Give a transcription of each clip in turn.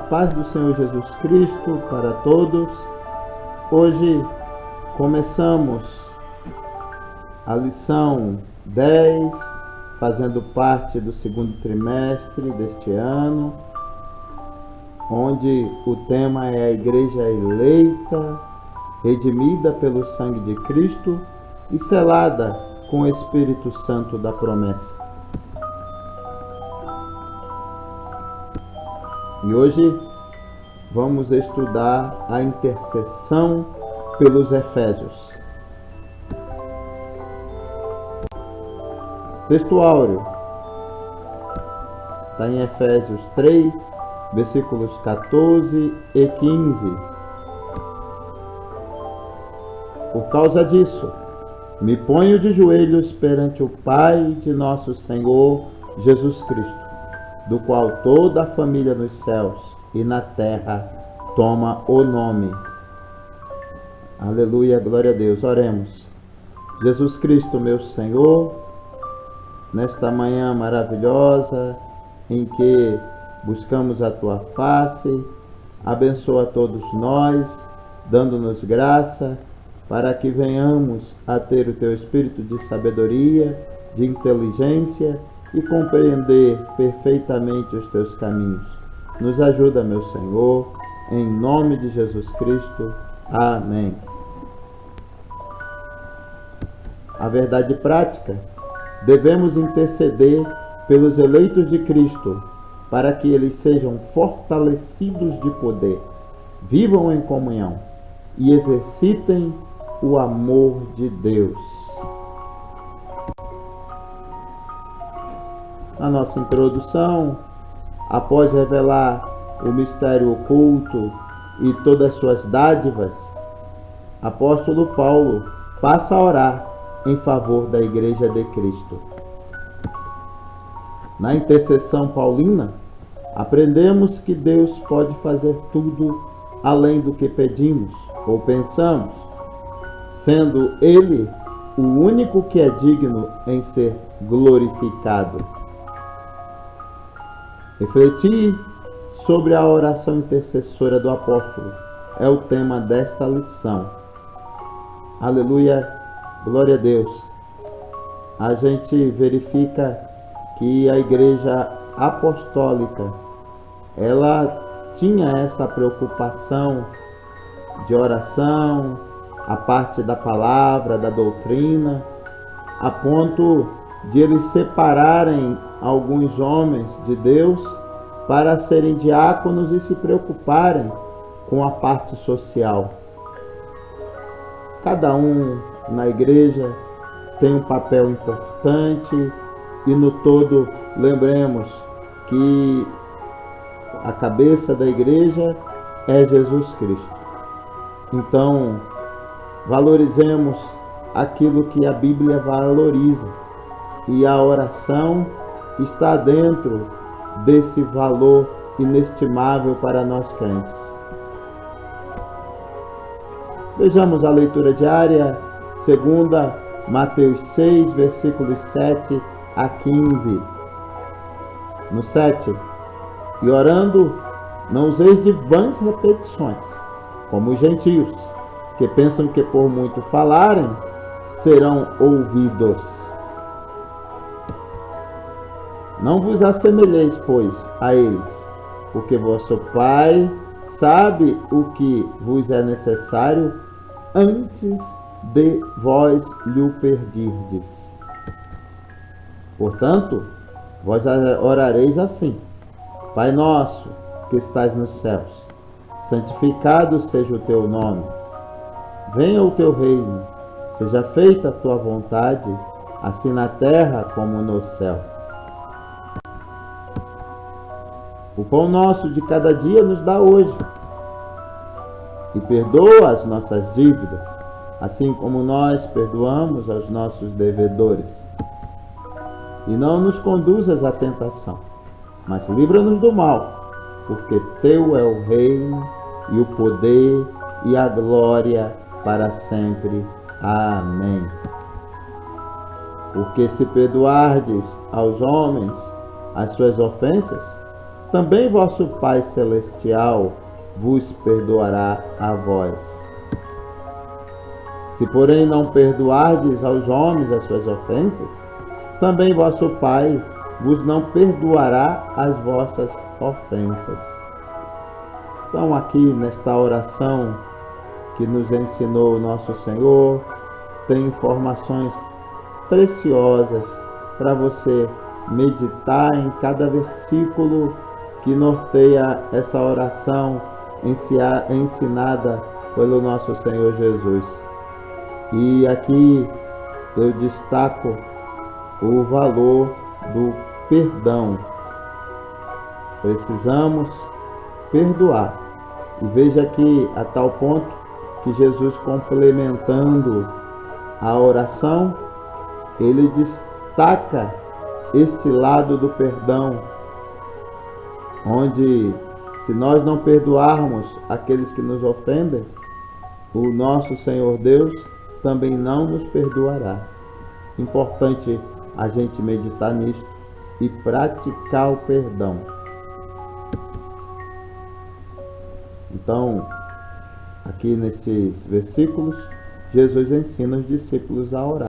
paz do Senhor Jesus Cristo para todos. Hoje começamos a lição 10, fazendo parte do segundo trimestre deste ano, onde o tema é a Igreja eleita, redimida pelo sangue de Cristo e selada com o Espírito Santo da promessa. E hoje vamos estudar a intercessão pelos Efésios. Texto áureo está em Efésios 3, versículos 14 e 15. Por causa disso, me ponho de joelhos perante o Pai de nosso Senhor Jesus Cristo, do qual toda a família nos céus e na terra toma o nome. Aleluia, glória a Deus. Oremos. Jesus Cristo, meu Senhor, nesta manhã maravilhosa em que buscamos a Tua face, abençoa todos nós, dando-nos graça para que venhamos a ter o Teu Espírito de sabedoria, de inteligência e compreender perfeitamente os Teus caminhos. Nos ajuda, meu Senhor, em nome de Jesus Cristo. Amém. A verdade prática: devemos interceder pelos eleitos de Cristo, para que eles sejam fortalecidos de poder, vivam em comunhão e exercitem o amor de Deus. Na nossa introdução, após revelar o mistério oculto e todas suas dádivas, apóstolo Paulo passa a orar em favor da Igreja de Cristo. Na intercessão paulina, aprendemos que Deus pode fazer tudo além do que pedimos ou pensamos, sendo Ele o único que é digno em ser glorificado. Refletir sobre a oração intercessora do apóstolo é o tema desta lição. Aleluia, glória a Deus. A gente verifica que a Igreja Apostólica, ela tinha essa preocupação de oração, a parte da palavra, da doutrina, a ponto de eles separarem alguns homens de Deus para serem diáconos e se preocuparem com a parte social. Cada um na igreja tem um papel importante e no todo lembremos que a cabeça da igreja é Jesus Cristo. Então, valorizemos aquilo que a Bíblia valoriza, e a oração está dentro desse valor inestimável para nós crentes. Vejamos a leitura diária, segunda Mateus 6, versículos 7 a 15. No 7, e orando, não useis de vãs repetições, como os gentios, que pensam que por muito falarem, serão ouvidos. Não vos assemelheis, pois, a eles, porque vosso Pai sabe o que vos é necessário antes de vós lhe pedirdes. Portanto, vós orareis assim: Pai nosso, que estás nos céus, santificado seja o teu nome. Venha o teu reino, seja feita a tua vontade, assim na terra como no céu. O pão nosso de cada dia nos dá hoje. E perdoa as nossas dívidas, assim como nós perdoamos aos nossos devedores. E não nos conduzas à tentação, mas livra-nos do mal, porque teu é o reino, e o poder, e a glória para sempre. Amém. Porque se perdoardes aos homens as suas ofensas, também vosso Pai Celestial vos perdoará a vós. Se, porém, não perdoardes aos homens as suas ofensas, também vosso Pai vos não perdoará as vossas ofensas. Então, aqui nesta oração que nos ensinou o nosso Senhor, tem informações preciosas para você meditar em cada versículo que norteia essa oração ensinada pelo nosso Senhor Jesus. E aqui eu destaco o valor do perdão. Precisamos perdoar. E veja aqui a tal ponto que Jesus, complementando a oração, ele destaca este lado do perdão, onde, se nós não perdoarmos aqueles que nos ofendem, o nosso Senhor Deus também não nos perdoará. Importante a gente meditar nisto e praticar o perdão. Então, aqui nestes versículos, Jesus ensina os discípulos a orar.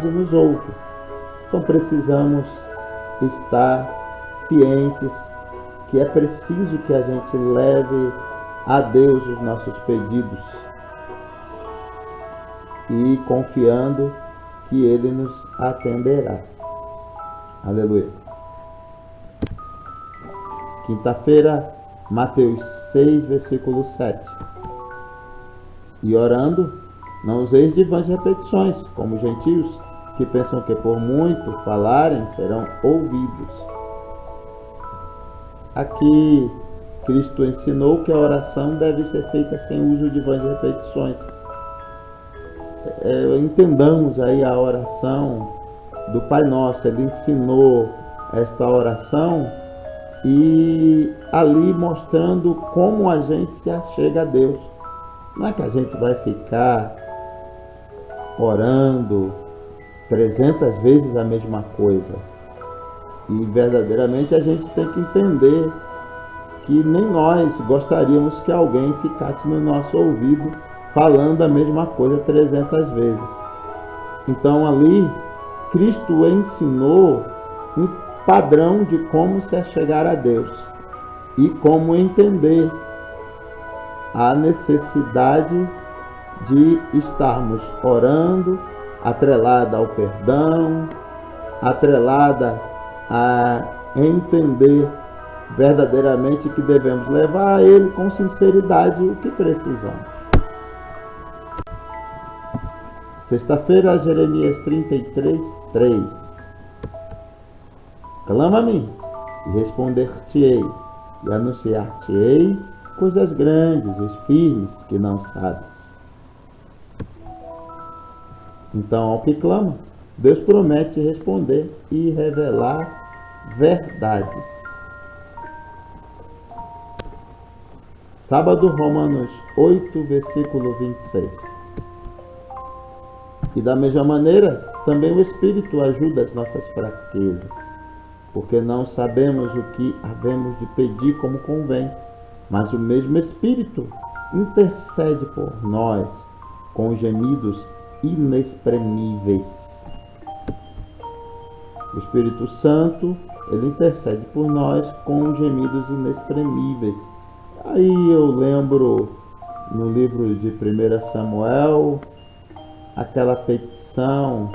Nos ouve. Então precisamos estar cientes que é preciso que a gente leve a Deus os nossos pedidos e confiando que Ele nos atenderá. Aleluia. Quinta-feira, Mateus 6, versículo 7. E orando, não useis de vãs repetições, como os gentios, que pensam que por muito falarem serão ouvidos. Aqui, Cristo ensinou que a oração deve ser feita sem uso de vãs repetições. Entendamos aí a oração do Pai Nosso. Ele ensinou esta oração e ali mostrando como a gente se achega a Deus. Não é que a gente vai ficar orando 300 vezes a mesma coisa. E verdadeiramente a gente tem que entender que nem nós gostaríamos que alguém ficasse no nosso ouvido falando a mesma coisa 300 vezes. Então ali Cristo ensinou um padrão de como se achegar a Deus e como entender a necessidade de estarmos orando, atrelada ao perdão, atrelada a entender verdadeiramente que devemos levar a Ele com sinceridade o que precisamos. Sexta-feira, Jeremias 33, 3. Clama-me e responder-te-ei, e anunciar-te-ei coisas grandes e firmes que não sabes. Então, ao que clama, Deus promete responder e revelar verdades. Sábado, Romanos 8, versículo 26. E da mesma maneira, também o Espírito ajuda as nossas fraquezas, porque não sabemos o que havemos de pedir como convém, mas o mesmo Espírito intercede por nós com gemidos inexprimíveis. O Espírito Santo, ele intercede por nós com gemidos inexprimíveis. Aí eu lembro no livro de 1 Samuel, aquela petição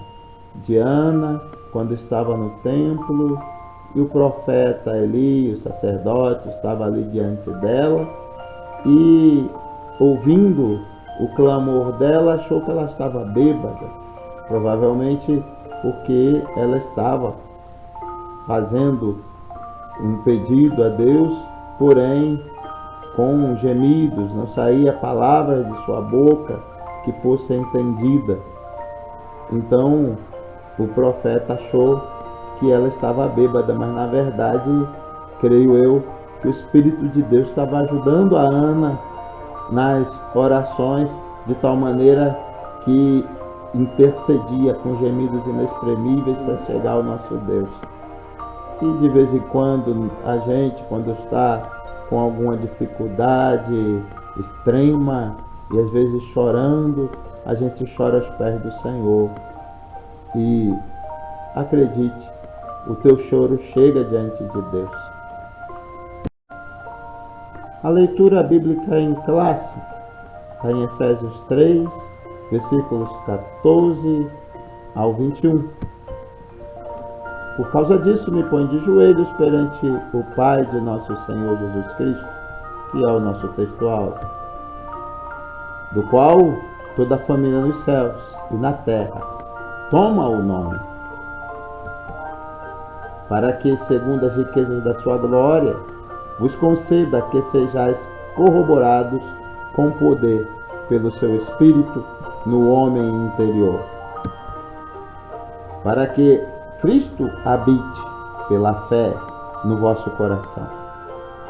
de Ana, quando estava no templo, e o profeta Eli, o sacerdote, estava ali diante dela, e ouvindo o clamor dela, achou que ela estava bêbada, provavelmente porque ela estava fazendo um pedido a Deus, porém com gemidos, não saía palavras de sua boca que fosse entendida. Então o profeta achou que ela estava bêbada, mas na verdade, creio eu, que o Espírito de Deus estava ajudando a Ana nas orações de tal maneira que intercedia com gemidos inexprimíveis para chegar ao nosso Deus. E de vez em quando a gente, quando está com alguma dificuldade extrema e às vezes chorando, a gente chora aos pés do Senhor. E acredite, o teu choro chega diante de Deus. A leitura bíblica em classe está em Efésios 3, versículos 14 ao 21. Por causa disso, me ponho de joelhos perante o Pai de nosso Senhor Jesus Cristo, que é o nosso textual, do qual toda a família nos céus e na terra toma o nome, para que, segundo as riquezas da sua glória, vos conceda que sejais corroborados com poder pelo seu Espírito no homem interior, para que Cristo habite pela fé no vosso coração,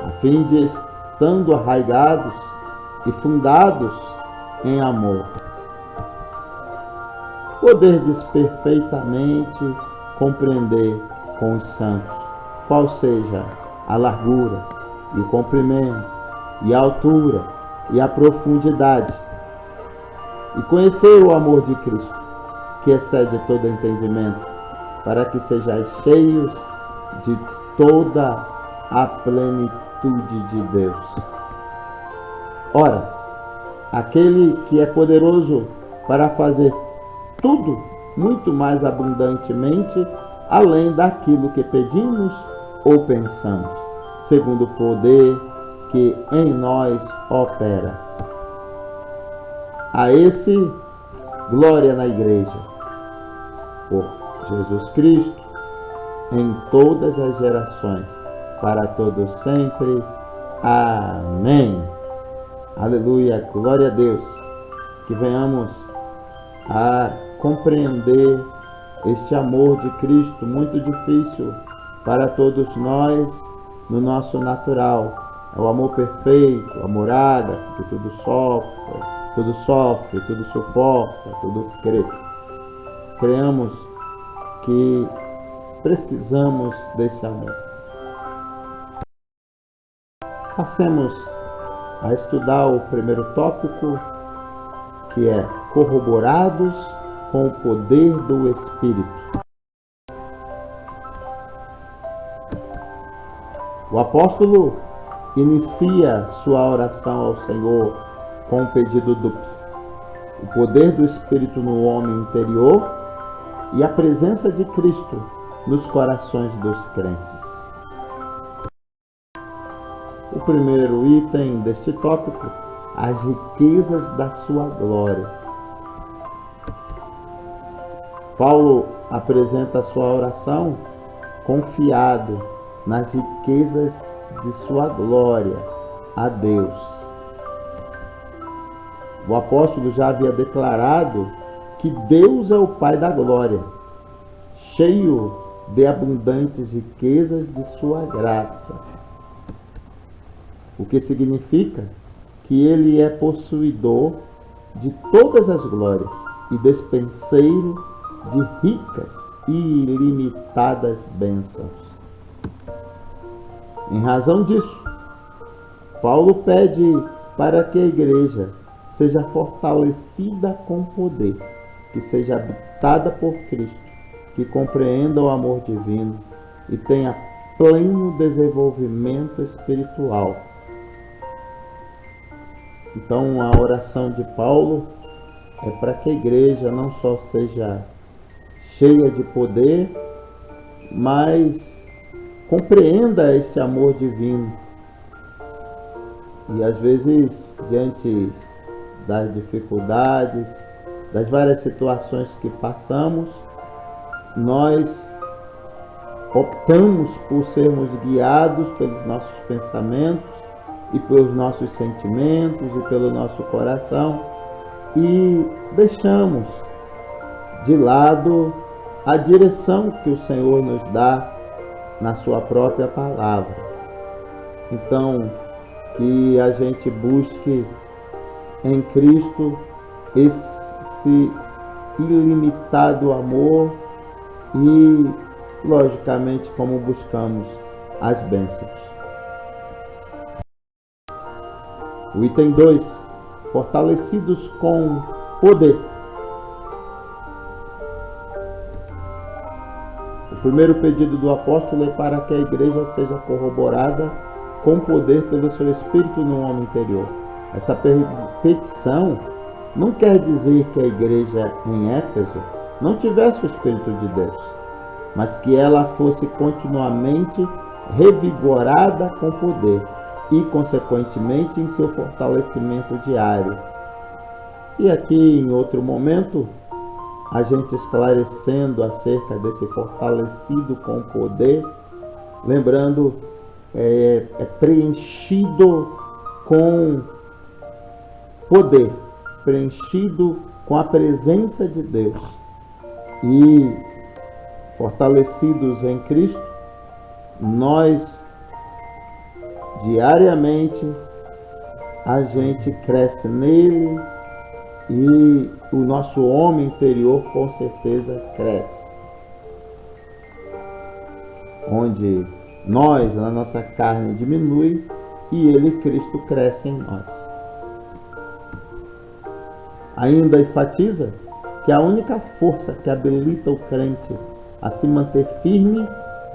a fim de, estando arraigados e fundados em amor, poderdes perfeitamente compreender com os santos qual seja a largura e o comprimento e a altura e a profundidade, e conhecer o amor de Cristo, que excede todo entendimento, para que sejais cheios de toda a plenitude de Deus. Ora, aquele que é poderoso para fazer tudo muito mais abundantemente, além daquilo que pedimos ou pensamos, segundo o poder que em nós opera. A esse, glória na Igreja, por Jesus Cristo, em todas as gerações, para todos sempre. Amém. Aleluia, glória a Deus. Que venhamos a compreender este amor de Cristo, muito difícil para todos nós no nosso natural. É o amor perfeito, o amor ágape, que tudo sofre, tudo suporta, tudo crê. Creamos que precisamos desse amor. Passemos a estudar o primeiro tópico, que é corroborados com o poder do Espírito. O apóstolo inicia sua oração ao Senhor com um pedido duplo: o poder do Espírito no homem interior e a presença de Cristo nos corações dos crentes. O primeiro item deste tópico: as riquezas da sua glória. Paulo apresenta a sua oração confiado nas riquezas de sua glória a Deus. O apóstolo já havia declarado que Deus é o Pai da glória, cheio de abundantes riquezas de sua graça. O que significa que ele é possuidor de todas as glórias e despenseiro de ricas e ilimitadas bênçãos. Em razão disso, Paulo pede para que a igreja seja fortalecida com poder, que seja habitada por Cristo, que compreenda o amor divino e tenha pleno desenvolvimento espiritual. Então, a oração de Paulo é para que a igreja não só seja cheia de poder, mas compreenda este amor divino. E às vezes, diante das dificuldades, das várias situações que passamos, nós optamos por sermos guiados pelos nossos pensamentos e pelos nossos sentimentos e pelo nosso coração e deixamos de lado a direção que o Senhor nos dá na sua própria palavra. Então, que a gente busque em Cristo esse ilimitado amor e, logicamente, como buscamos as bênçãos. O item 2, fortalecidos com poder. O primeiro pedido do apóstolo é para que a igreja seja corroborada com poder pelo seu Espírito no homem interior. Essa petição não quer dizer que a igreja em Éfeso não tivesse o Espírito de Deus, mas que ela fosse continuamente revigorada com poder e, consequentemente, em seu fortalecimento diário. E aqui, em outro momento, a gente esclarecendo acerca desse fortalecido com poder, lembrando, é preenchido com poder, preenchido com a presença de Deus e fortalecidos em Cristo, nós diariamente a gente cresce nele e o nosso homem interior com certeza cresce. Onde nós, na nossa carne, diminui e ele, Cristo, cresce em nós. Ainda enfatiza que a única força que habilita o crente a se manter firme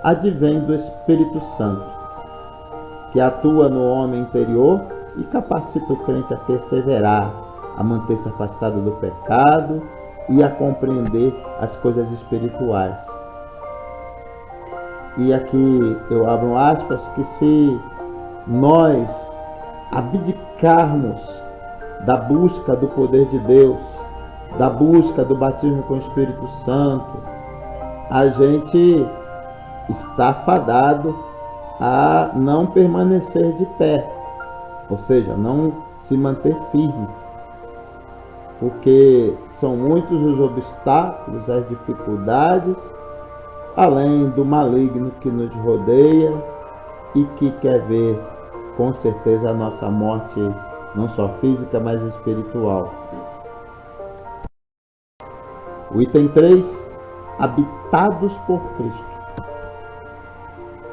advém do Espírito Santo, que atua no homem interior e capacita o crente a perseverar, a manter-se afastado do pecado e a compreender as coisas espirituais. E aqui eu abro aspas, que se nós abdicarmos da busca do poder de Deus, da busca do batismo com o Espírito Santo, a gente está fadado a não permanecer de pé, ou seja, não se manter firme, porque são muitos os obstáculos, as dificuldades, além do maligno que nos rodeia e que quer ver com certeza a nossa morte, não só física, mas espiritual. O item 3, habitados por Cristo.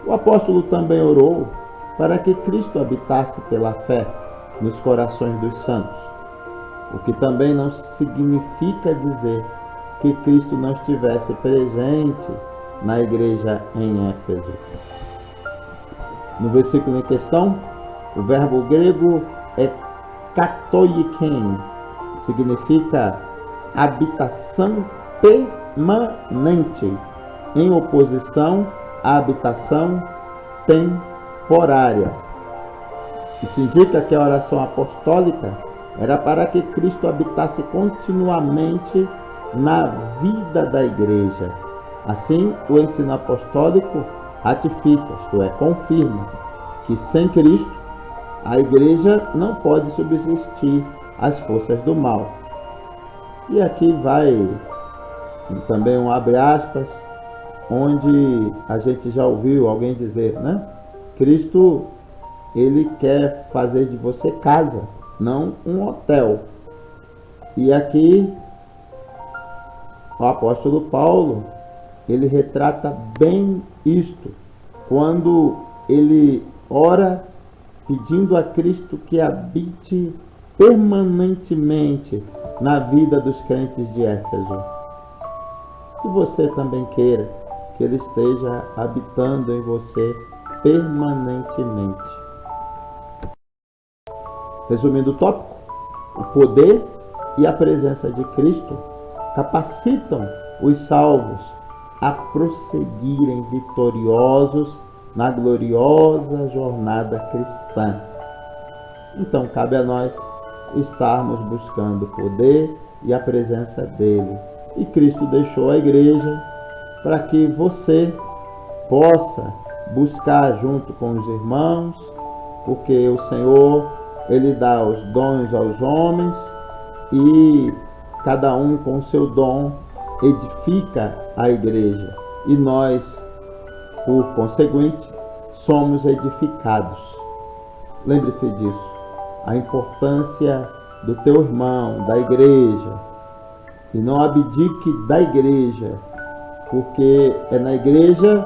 O apóstolo também orou para que Cristo habitasse pela fé nos corações dos santos, o que também não significa dizer que Cristo não estivesse presente na igreja em Éfeso. No versículo em questão, o verbo grego é katoiken, significa habitação permanente, em oposição à habitação temporária. Isso indica que a oração apostólica era para que Cristo habitasse continuamente na vida da igreja. Assim, o ensino apostólico ratifica, isto é, confirma, que sem Cristo a igreja não pode subsistir às forças do mal. E aqui vai também um abre aspas, onde a gente já ouviu alguém dizer, né? Cristo, ele quer fazer de você casa, não um hotel. E aqui o apóstolo Paulo, ele retrata bem isto, quando ele ora pedindo a Cristo que habite permanentemente na vida dos crentes de Éfeso. Que você também queira que ele esteja habitando em você permanentemente. Resumindo o tópico, o poder e a presença de Cristo capacitam os salvos a prosseguirem vitoriosos na gloriosa jornada cristã. Então cabe a nós estarmos buscando o poder e a presença dele. E Cristo deixou a igreja para que você possa buscar junto com os irmãos, porque o Senhor, ele dá os dons aos homens e cada um com o seu dom edifica a igreja. E nós, por conseguinte, somos edificados. Lembre-se disso, a importância do teu irmão, da igreja. E não abdique da igreja, porque é na igreja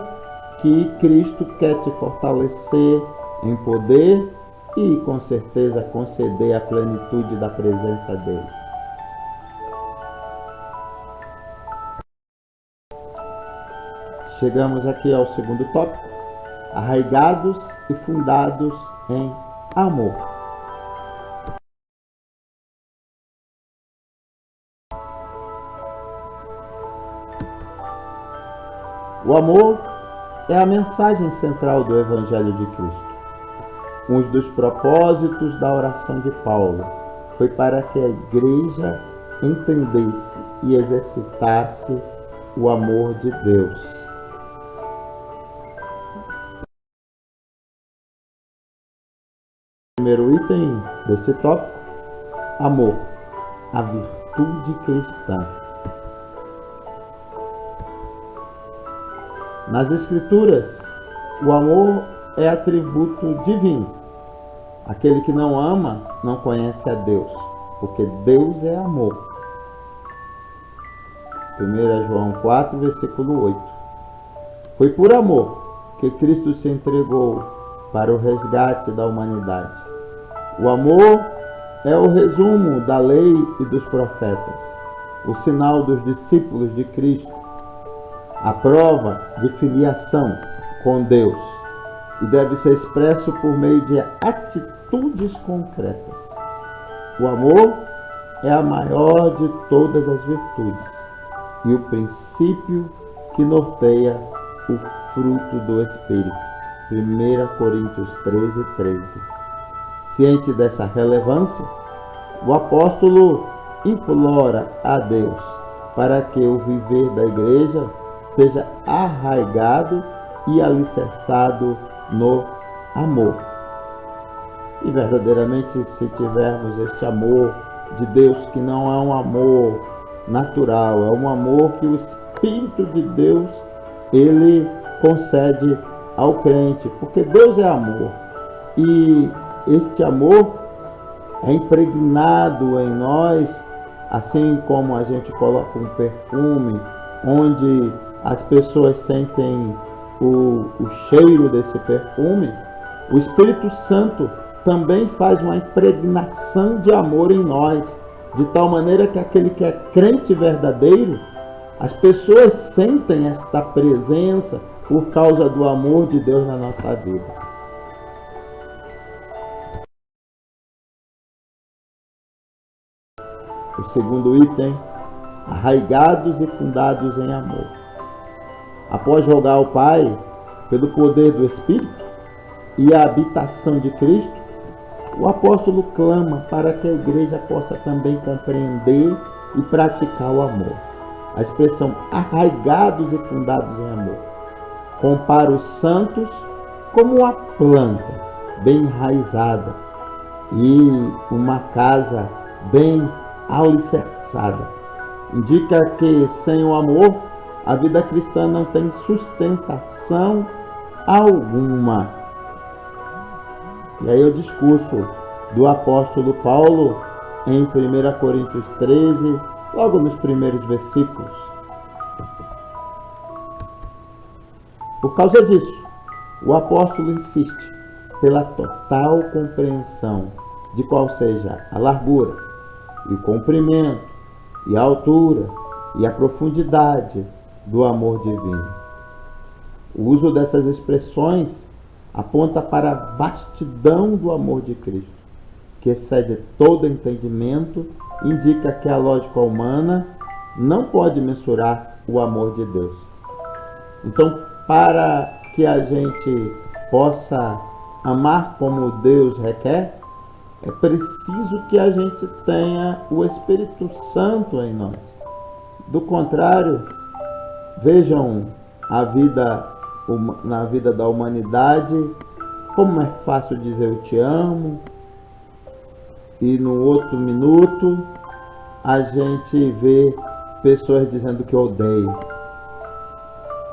que Cristo quer te fortalecer em poder e, com certeza, conceder a plenitude da presença dele. Chegamos aqui ao segundo tópico, arraigados e fundados em amor. O amor é a mensagem central do Evangelho de Cristo. Um dos propósitos da oração de Paulo foi para que a igreja entendesse e exercitasse o amor de Deus. Primeiro item deste tópico, amor, a virtude cristã. Nas Escrituras, o amor é atributo divino. Aquele que não ama não conhece a Deus, porque Deus é amor. 1 João 4, versículo 8. Foi por amor que Cristo se entregou para o resgate da humanidade. O amor é o resumo da lei e dos profetas, o sinal dos discípulos de Cristo, a prova de filiação com Deus, e deve ser expresso por meio de atitudes concretas. O amor é a maior de todas as virtudes e o princípio que norteia o fruto do Espírito. 1 Coríntios 13, 13. Ciente dessa relevância, o apóstolo implora a Deus para que o viver da igreja seja arraigado e alicerçado no amor. E verdadeiramente, se tivermos este amor de Deus, que não é um amor natural, é um amor que o Espírito de Deus, ele concede ao crente, porque Deus é amor. E este amor é impregnado em nós, assim como a gente coloca um perfume, onde as pessoas sentem o cheiro desse perfume. O Espírito Santo também faz uma impregnação de amor em nós, de tal maneira que aquele que é crente verdadeiro, as pessoas sentem esta presença por causa do amor de Deus na nossa vida. O segundo item, arraigados e fundados em amor. Após rogar ao Pai pelo poder do Espírito e a habitação de Cristo, o apóstolo clama para que a igreja possa também compreender e praticar o amor. a expressão arraigados e fundados em amor. Compara os santos como uma planta bem enraizada e uma casa bem alicerçada. Indica que sem o amor, a vida cristã não tem sustentação alguma. E aí o discurso do apóstolo Paulo em 1 Coríntios 13, logo nos primeiros versículos. Por causa disso, o apóstolo insiste pela total compreensão de qual seja a largura, e o comprimento, e a altura, e a profundidade do amor divino. O uso dessas expressões aponta para a vastidão do amor de Cristo, que excede todo entendimento, indica que a lógica humana não pode mensurar o amor de Deus. Então, para que a gente possa amar como Deus requer, é preciso que a gente tenha o Espírito Santo em nós. Do contrário, vejam na vida da humanidade, como é fácil dizer eu te amo, e no outro minuto a gente vê pessoas dizendo que odeio.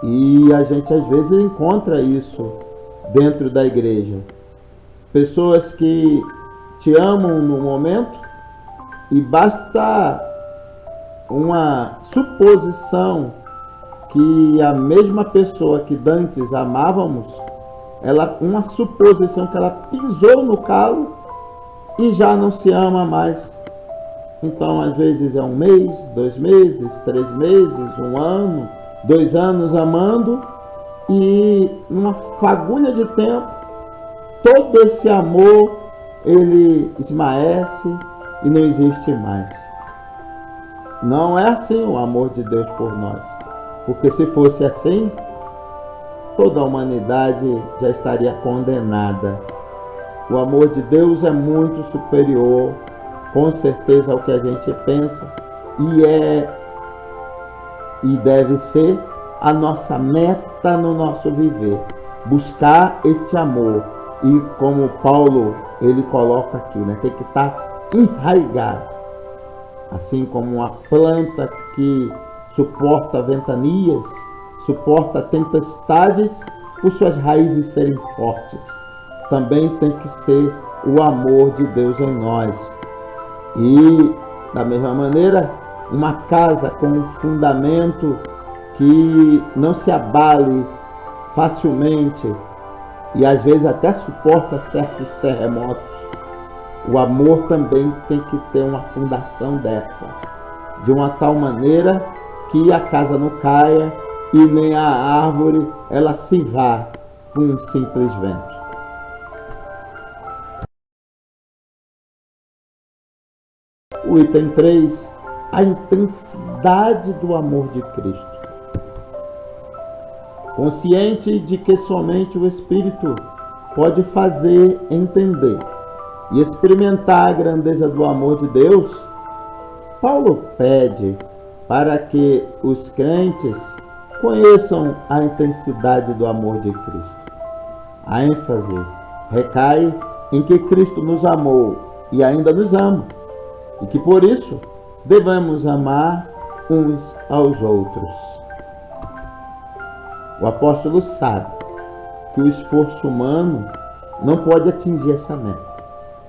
E a gente às vezes encontra isso dentro da igreja. Pessoas que te amam no momento e basta uma suposição que a mesma pessoa que dantes amávamos, uma suposição que ela pisou no calo e já não se ama mais. Então, às vezes é 1 mês, 2 meses, 3 meses, 1 ano, 2 anos amando, e numa fagulha de tempo, todo esse amor, ele esmaece e não existe mais. Não é assim o amor de Deus por nós. Porque se fosse assim, toda a humanidade já estaria condenada. O amor de Deus é muito superior, com certeza, ao que a gente pensa, e deve ser a nossa meta no nosso viver. Buscar este amor. E como Paulo, ele coloca aqui, tem que estar enraizado. Assim como uma planta que suporta ventanias, suporta tempestades, por suas raízes serem fortes. Também tem que ser o amor de Deus em nós. E, da mesma maneira, uma casa com um fundamento que não se abale facilmente e às vezes até suporta certos terremotos. O amor também tem que ter uma fundação dessa, de uma tal maneira que a casa não caia e nem a árvore ela se vá com um simples vento. O item 3, a intensidade do amor de Cristo. Consciente de que somente o Espírito pode fazer entender e experimentar a grandeza do amor de Deus, Paulo pede para que os crentes conheçam a intensidade do amor de Cristo. A ênfase recai em que Cristo nos amou e ainda nos ama, e que por isso devemos amar uns aos outros. O apóstolo sabe que o esforço humano não pode atingir essa meta.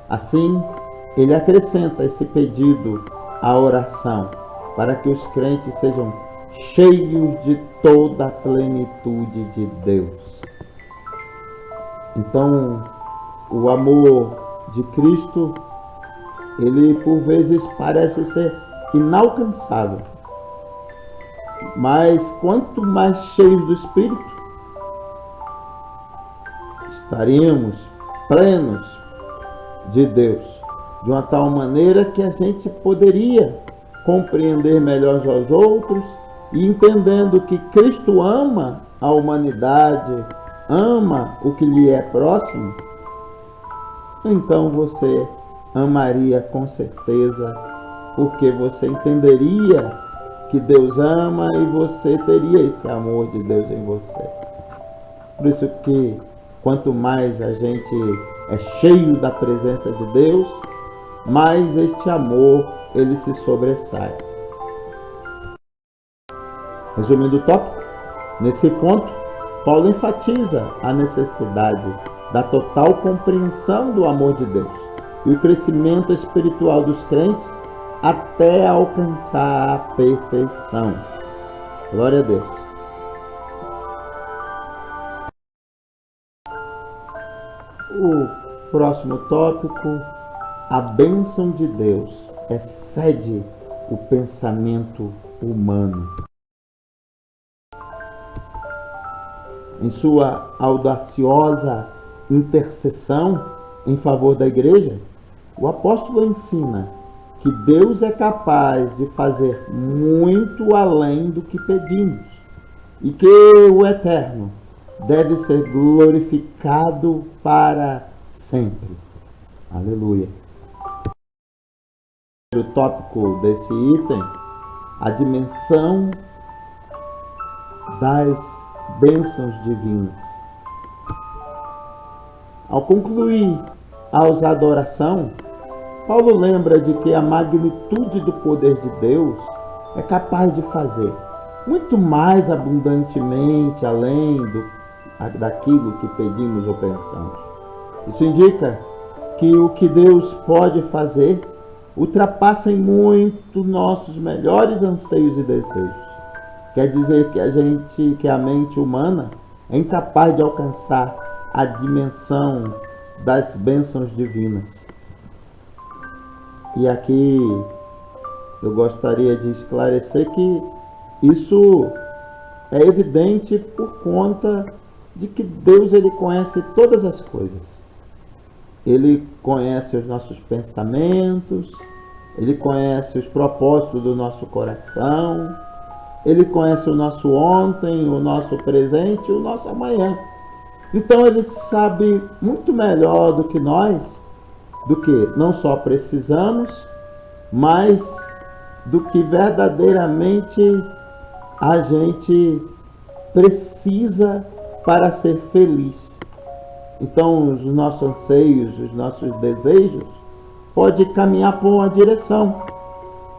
Assim, ele acrescenta esse pedido à oração para que os crentes sejam cheios de toda a plenitude de Deus. Então, o amor de Cristo, ele por vezes parece ser inalcançável. Mas quanto mais cheios do Espírito, estaríamos plenos de Deus, de uma tal maneira que a gente poderia compreender melhor aos outros e entendendo que Cristo ama a humanidade, ama o que lhe é próximo, então você amaria com certeza, porque você entenderia que Deus ama e você teria esse amor de Deus em você. Por isso que quanto mais a gente é cheio da presença de Deus, mais este amor ele se sobressai. Resumindo o tópico, nesse ponto, Paulo enfatiza a necessidade da total compreensão do amor de Deus e o crescimento espiritual dos crentes até alcançar a perfeição. Glória a Deus. O próximo tópico, a bênção de Deus excede o pensamento humano. Em sua audaciosa intercessão em favor da igreja, o apóstolo ensina que Deus é capaz de fazer muito além do que pedimos e que o Eterno deve ser glorificado para sempre. Aleluia. O tópico desse item, a dimensão das bênçãos divinas. Ao concluir a ousada oração, Paulo lembra de que a magnitude do poder de Deus é capaz de fazer muito mais abundantemente além daquilo que pedimos ou pensamos. Isso indica que o que Deus pode fazer ultrapassa em muito nossos melhores anseios e desejos. Quer dizer que a mente humana é incapaz de alcançar a dimensão das bênçãos divinas. E aqui eu gostaria de esclarecer que isso é evidente por conta de que Deus ele conhece todas as coisas. Ele conhece os nossos pensamentos, ele conhece os propósitos do nosso coração, ele conhece o nosso ontem, o nosso presente e o nosso amanhã. Então ele sabe muito melhor do que nós, do que não só precisamos, mas do que verdadeiramente a gente precisa para ser feliz. Então os nossos anseios, os nossos desejos podem caminhar por uma direção,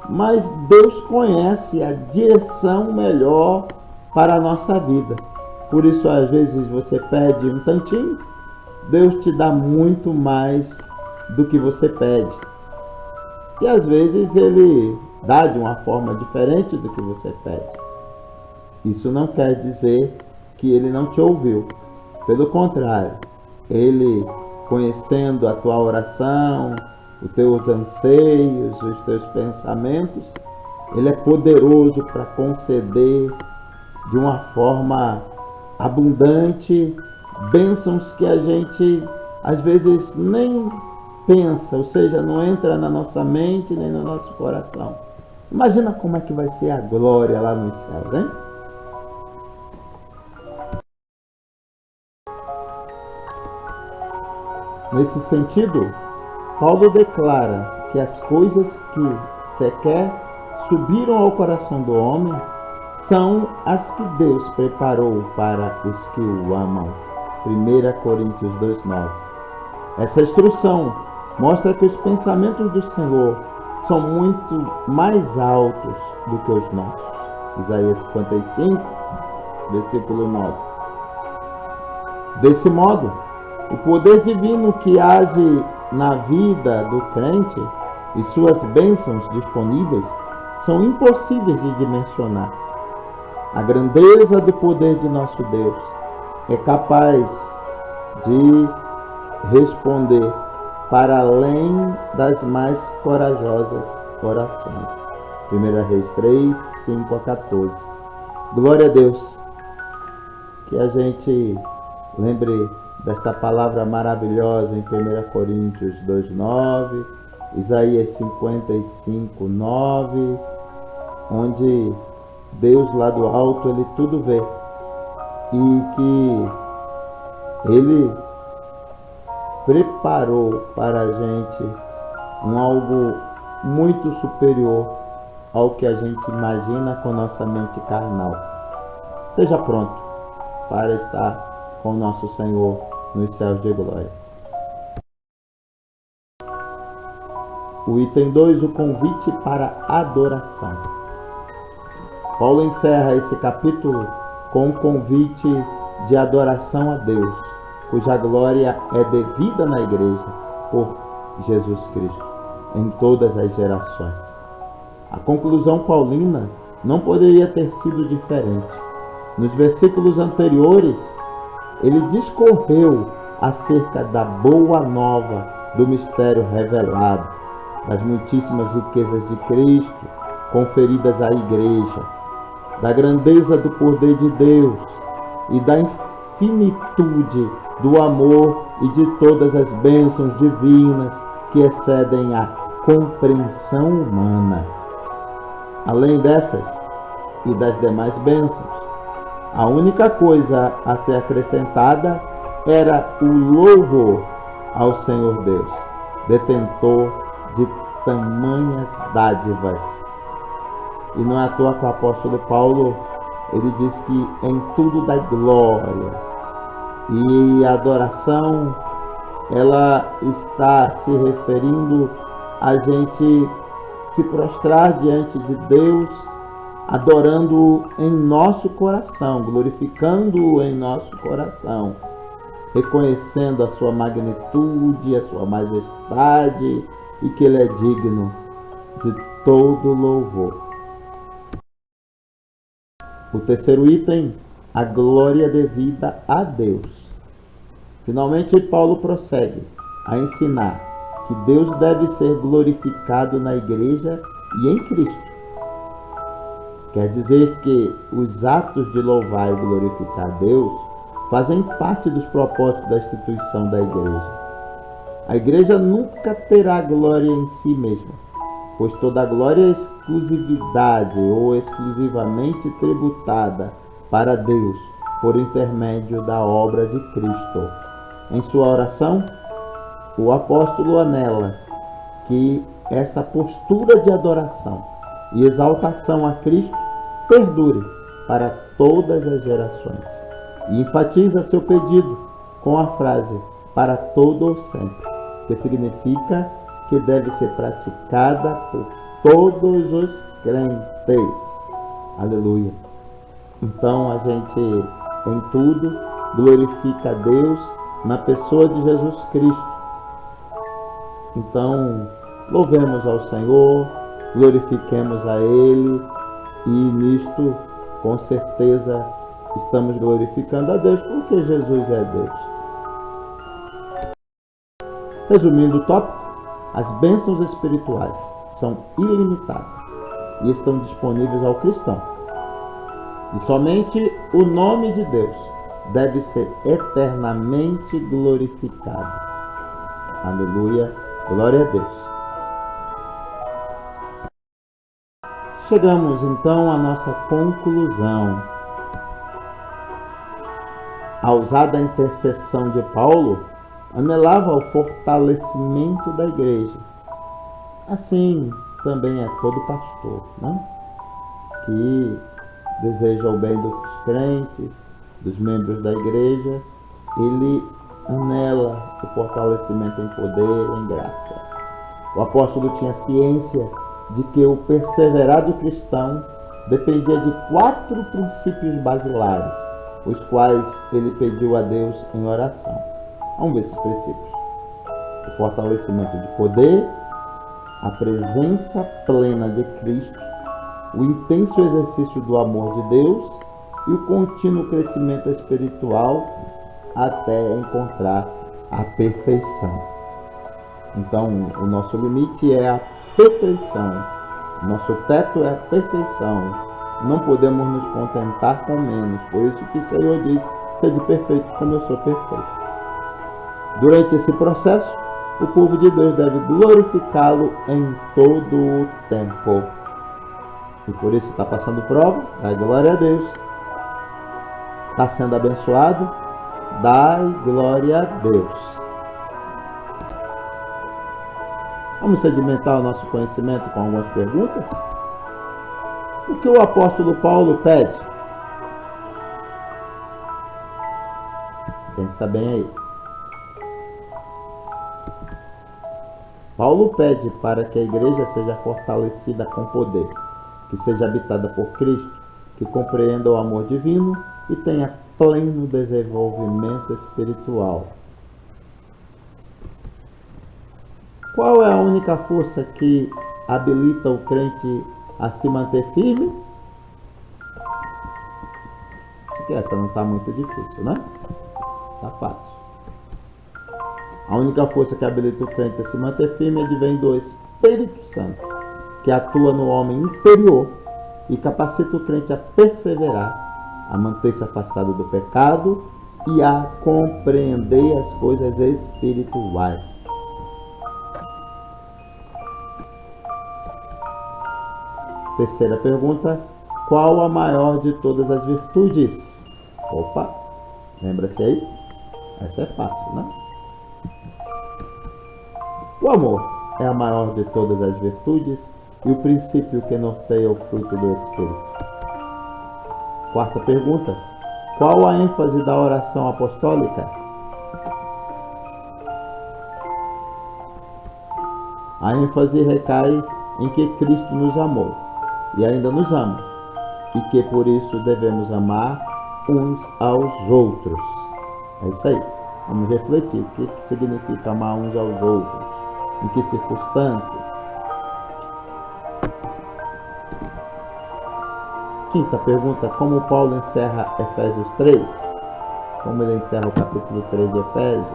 mas Deus conhece a direção melhor para a nossa vida. Por isso, às vezes, você pede um tantinho, Deus te dá muito mais do que você pede. E às vezes Ele dá de uma forma diferente do que você pede. Isso não quer dizer que Ele não te ouviu. Pelo contrário, Ele, conhecendo a tua oração, os teus anseios, os teus pensamentos, Ele é poderoso para conceder de uma forma abundante bênçãos que a gente às vezes nem pensa, ou seja, não entra na nossa mente nem no nosso coração. Imagina como é que vai ser a glória lá no céu, né? Nesse sentido, Paulo declara que as coisas que sequer subiram ao coração do homem são as que Deus preparou para os que o amam. 1 Coríntios 2:9. Essa instrução mostra que os pensamentos do Senhor são muito mais altos do que os nossos. Isaías 55, versículo 9. Desse modo, o poder divino que age na vida do crente e suas bênçãos disponíveis são impossíveis de dimensionar. A grandeza do poder de nosso Deus é capaz de responder para além das mais corajosas orações. 1 Reis 3, 5 a 14. Glória a Deus. Que a gente lembre desta palavra maravilhosa em 1 Coríntios 2:9, Isaías 55:9, onde Deus lá do alto, Ele tudo vê. E que Ele preparou para a gente algo muito superior ao que a gente imagina com nossa mente carnal. Esteja pronto para estar com nosso Senhor nos céus de glória. O item 2, o convite para adoração. Paulo encerra esse capítulo com um convite de adoração a Deus, cuja glória é devida na igreja por Jesus Cristo, em todas as gerações. A conclusão paulina não poderia ter sido diferente. Nos versículos anteriores, ele discorreu acerca da boa nova do mistério revelado, das muitíssimas riquezas de Cristo conferidas à igreja, da grandeza do poder de Deus e da infinitude do amor e de todas as bênçãos divinas que excedem a compreensão humana. Além dessas e das demais bênçãos, a única coisa a ser acrescentada era o louvor ao Senhor Deus, detentor de tamanhas dádivas. E não é à toa que o apóstolo Paulo, ele diz que em tudo dá glória. E a adoração, ela está se referindo a gente se prostrar diante de Deus, adorando-o em nosso coração, glorificando-o em nosso coração, reconhecendo a sua magnitude, a sua majestade e que ele é digno de todo louvor. O terceiro item, a glória devida a Deus. Finalmente, Paulo prossegue a ensinar que Deus deve ser glorificado na igreja e em Cristo. Quer dizer que os atos de louvar e glorificar a Deus fazem parte dos propósitos da instituição da igreja. A igreja nunca terá glória em si mesma, pois toda glória é exclusividade ou exclusivamente tributada para Deus por intermédio da obra de Cristo. Em sua oração, o apóstolo anela que essa postura de adoração e exaltação a Cristo perdure para todas as gerações. E enfatiza seu pedido com a frase para todo ou sempre, que significa que deve ser praticada por todos os crentes. Aleluia. Então a gente em tudo glorifica a Deus na pessoa de Jesus Cristo. Então louvemos ao Senhor, glorifiquemos a Ele e nisto com certeza estamos glorificando a Deus porque Jesus é Deus. Resumindo o tópico, as bênçãos espirituais são ilimitadas e estão disponíveis ao cristão. E somente o nome de Deus deve ser eternamente glorificado. Aleluia, glória a Deus. Chegamos então à nossa conclusão. A ousada intercessão de Paulo anelava ao fortalecimento da igreja. Assim também é todo pastor, né? Que deseja o bem dos crentes, dos membros da igreja. Ele anela o fortalecimento em poder, em graça. O apóstolo tinha ciência de que o perseverado cristão dependia de 4 princípios basilares, os quais ele pediu a Deus em oração. Vamos ver esses princípios. O fortalecimento de poder, a presença plena de Cristo, o intenso exercício do amor de Deus e o contínuo crescimento espiritual até encontrar a perfeição. Então, o nosso limite é a perfeição. Nosso teto é a perfeição. Não podemos nos contentar com menos. Por isso que o Senhor diz, sede perfeito como eu sou perfeito. Durante esse processo, o povo de Deus deve glorificá-lo em todo o tempo. E por isso está passando prova, dai glória a Deus. Está sendo abençoado, dai glória a Deus. Vamos sedimentar o nosso conhecimento com algumas perguntas? que o apóstolo Paulo pede? Pensa bem aí. Paulo pede para que a igreja seja fortalecida com poder, que seja habitada por Cristo, que compreenda o amor divino e tenha pleno desenvolvimento espiritual. Qual é a única força que habilita o crente a se manter firme? Acho que essa não está muito difícil, né? Está fácil. A única força que habilita o crente a se manter firme advém do Espírito Santo, que atua no homem interior e capacita o crente a perseverar, a manter-se afastado do pecado e a compreender as coisas espirituais. Terceira pergunta: qual a maior de todas as virtudes? Opa, lembra-se aí? Essa é fácil, né? O amor é a maior de todas as virtudes e o princípio que norteia o fruto do Espírito. Quarta pergunta: qual a ênfase da oração apostólica? A ênfase recai em que Cristo nos amou e ainda nos ama, e que por isso devemos amar uns aos outros. É isso aí. Vamos refletir. O que significa amar uns aos outros? Em que circunstâncias? Quinta pergunta: como Paulo encerra Efésios 3? Como ele encerra o capítulo 3 de Efésios?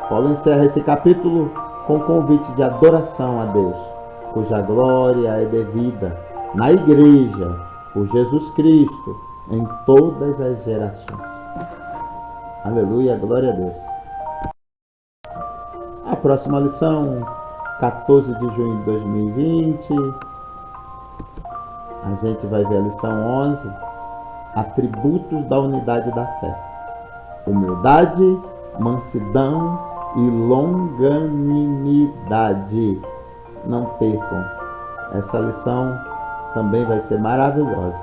Paulo encerra esse capítulo com convite de adoração a Deus, cuja glória é devida na igreja por Jesus Cristo em todas as gerações. Aleluia, glória a Deus. A próxima lição, 14 de junho de 2020, a gente vai ver a lição 11, atributos da unidade da fé. Humildade, mansidão e longanimidade. Não percam, essa lição também vai ser maravilhosa.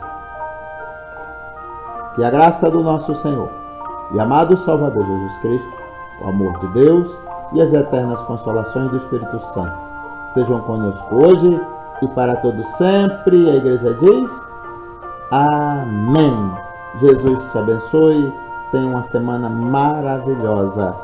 Que a graça do nosso Senhor e amado Salvador Jesus Cristo, o amor de Deus e as eternas consolações do Espírito Santo estejam conosco hoje e para todos sempre. A igreja diz: amém. Jesus te abençoe. Tenha uma semana maravilhosa.